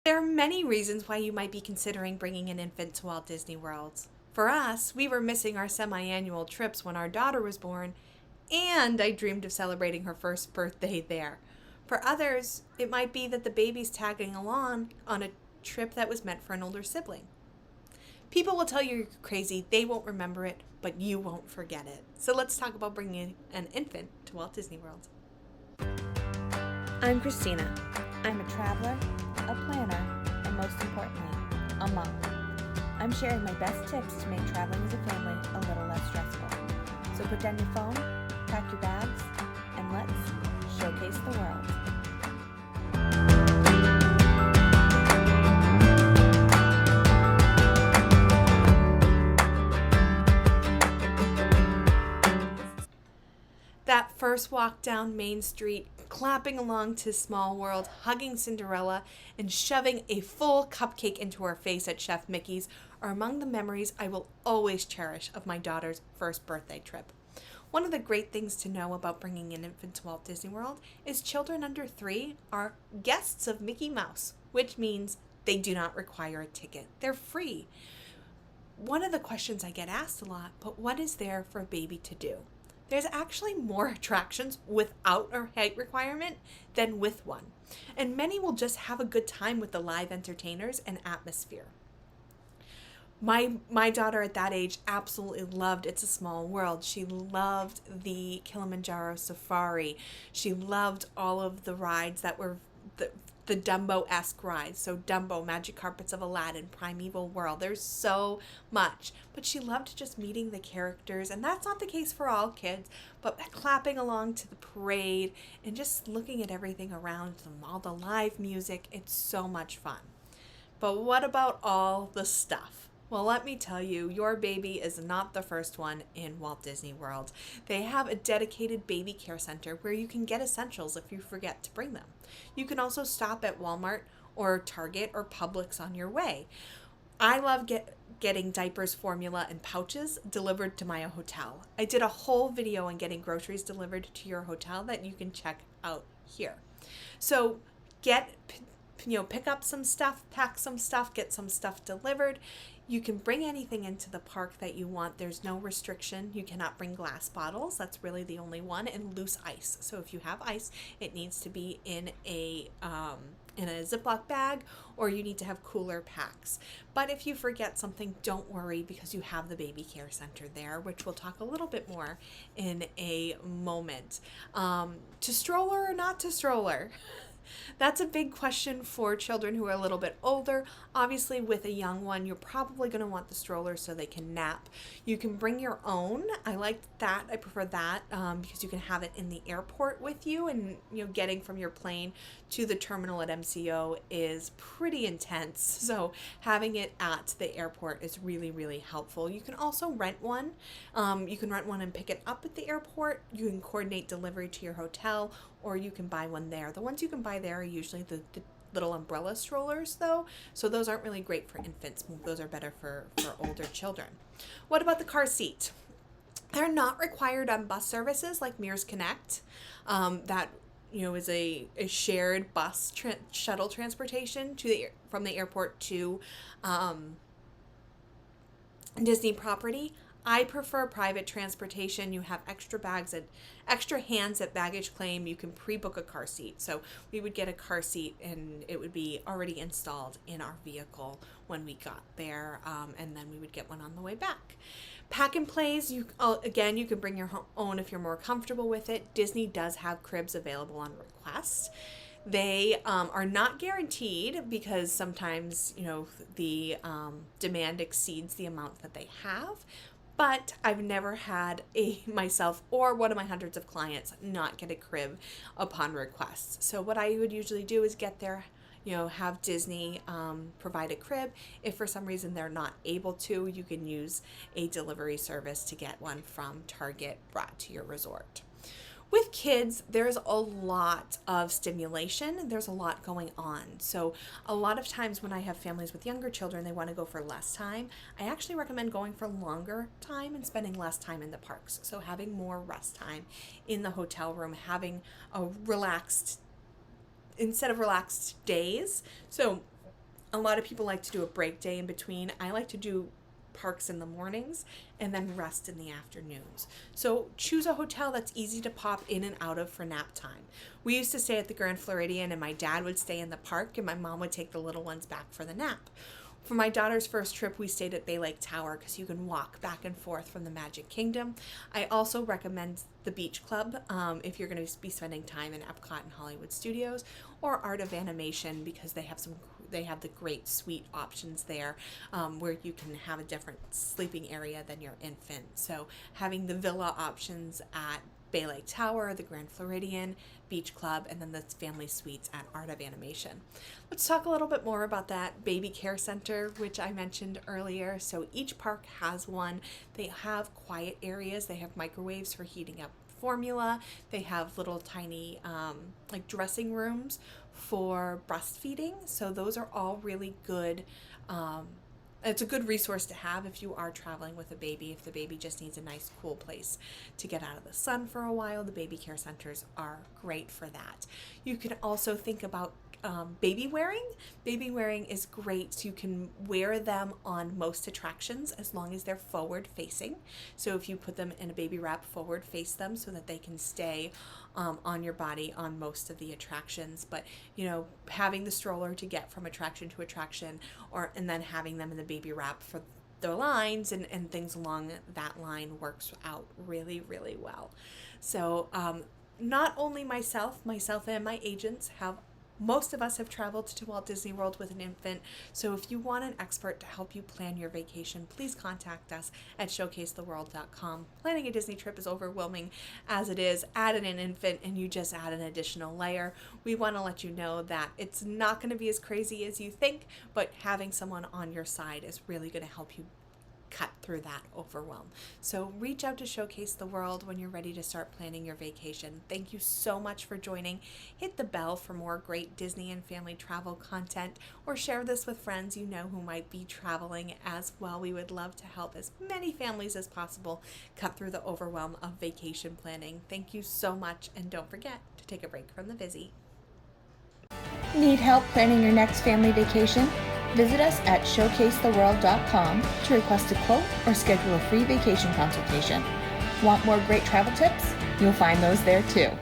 There are many reasons why you might be considering bringing an infant to Walt Disney World. For us, we were missing our semi-annual trips when our daughter was born, and I dreamed of celebrating her first birthday there. For others, it might be that the baby's tagging along on a trip that was meant for an older sibling. People will tell you you're crazy, they won't remember it, but you won't forget it. So let's talk about bringing an infant to Walt Disney World. I'm Christina. I'm a traveler, a planner, and most importantly, a mom. I'm sharing my best tips to make traveling as a family a little less stressful. So put down your phone, pack your bags, and let's showcase the world. That first walk down Main Street, clapping along to Small World, hugging Cinderella, and shoving a full cupcake into her face at Chef Mickey's are among the memories I will always cherish of my daughter's first birthday trip. One of the great things to know about bringing an infant to Walt Disney World is children under 3 are guests of Mickey Mouse, which means they do not require a ticket. They're free. One of the questions I get asked a lot, but what is there for a baby to do? There's actually more attractions without a height requirement than with one. And many will just have a good time with the live entertainers and atmosphere. My daughter at that age absolutely loved It's a Small World. She loved the Kilimanjaro Safari. She loved all of the rides that were the Dumbo-esque rides. So Dumbo, Magic Carpets of Aladdin, Primeval World. There's so much. But she loved just meeting the characters. And that's not the case for all kids. But clapping along to the parade and just looking at everything around them, all the live music. It's so much fun. But what about all the stuff? Well, let me tell you, your baby is not the first one in Walt Disney World. They have a dedicated baby care center where you can get essentials if you forget to bring them. You can also stop at Walmart or Target or Publix on your way. I love getting diapers, formula, and pouches delivered to my hotel. I did a whole video on getting groceries delivered to your hotel that you can check out here. So pick up some stuff, pack some stuff, get some stuff delivered. You can bring anything into the park that you want. There's no restriction. You cannot bring glass bottles. That's really the only one, and loose ice. So if you have ice, it needs to be in a Ziploc bag, or you need to have cooler packs. But if you forget something, don't worry, because you have the baby care center there, which we'll talk a little bit more in a moment. To stroller or not to stroller? That's a big question for children who are a little bit older. Obviously, with a young one, you're probably going to want the stroller so they can nap. You can bring your own. I like that. I prefer that because you can have it in the airport with you, and getting from your plane to the terminal at MCO is pretty intense. So having it at the airport is really, really helpful. You can also rent one. You can rent one and pick it up at the airport. You can coordinate delivery to your hotel, or you can buy one there. The ones you can buy there are usually the little umbrella strollers, though, so those aren't really great for infants. Those are better for older children. What about the car seat? They're not required on bus services like Mears Connect. That is a shared bus shuttle transportation from the airport to Disney property. I prefer private transportation. You have extra hands at baggage claim. You can pre-book a car seat. So we would get a car seat and it would be already installed in our vehicle when we got there, and then we would get one on the way back. Pack and plays, you can bring your own if you're more comfortable with it. Disney does have cribs available on request. They are not guaranteed because sometimes the demand exceeds the amount that they have. But I've never had myself or one of my hundreds of clients not get a crib upon request. So what I would usually do is get there, have Disney provide a crib. If for some reason they're not able to, you can use a delivery service to get one from Target brought to your resort. With kids, there's a lot of stimulation. There's a lot going on. So a lot of times when I have families with younger children, they want to go for less time. I actually recommend going for longer time and spending less time in the parks. So having more rest time in the hotel room, having a instead of relaxed days. So A lot of people like to do a break day in between. I like to do parks in the mornings and then rest in the afternoons. So choose a hotel that's easy to pop in and out of for nap time. We used to stay at the Grand Floridian, and my dad would stay in the park and my mom would take the little ones back for the nap. For my daughter's first trip, we stayed at Bay Lake Tower because you can walk back and forth from the Magic Kingdom. I also recommend the Beach Club if you're going to be spending time in Epcot and Hollywood Studios, or Art of Animation because they have the great suite options there where you can have a different sleeping area than your infant. So having the villa options at Bay Lake Tower, the Grand Floridian, Beach Club, and then the family suites at Art of Animation. Let's talk a little bit more about that baby care center, which I mentioned earlier. So each park has one. They have quiet areas. They have microwaves for heating up formula. They have little tiny like dressing rooms for breastfeeding. So those are all really good. It's a good resource to have if you are traveling with a baby. If the baby just needs a nice cool place to get out of the sun for a while, the baby care centers are great for that. You can also think about baby wearing. Baby wearing is great. You can wear them on most attractions as long as they're forward facing. So if you put them in a baby wrap, forward face them so that they can stay on your body on most of the attractions. But having the stroller to get from attraction to attraction, and then having them in the baby wrap for their lines and things along that line works out really, really well. So not only myself and my agents most of us have traveled to Walt Disney World with an infant, so if you want an expert to help you plan your vacation, please contact us at showcasetheworld.com. Planning a Disney trip is overwhelming as it is. Add in an infant and you just add an additional layer. We want to let you know that it's not going to be as crazy as you think, but having someone on your side is really going to help you cut through that overwhelm. So reach out to Showcase the World when you're ready to start planning your vacation. Thank you so much for joining. Hit the bell for more great Disney and family travel content, or share this with friends you know who might be traveling as well. We would love to help as many families as possible cut through the overwhelm of vacation planning. Thank you so much, and don't forget to take a break from the busy. Need help planning your next family vacation? Visit us at showcasetheworld.com to request a quote or schedule a free vacation consultation. Want more great travel tips? You'll find those there too.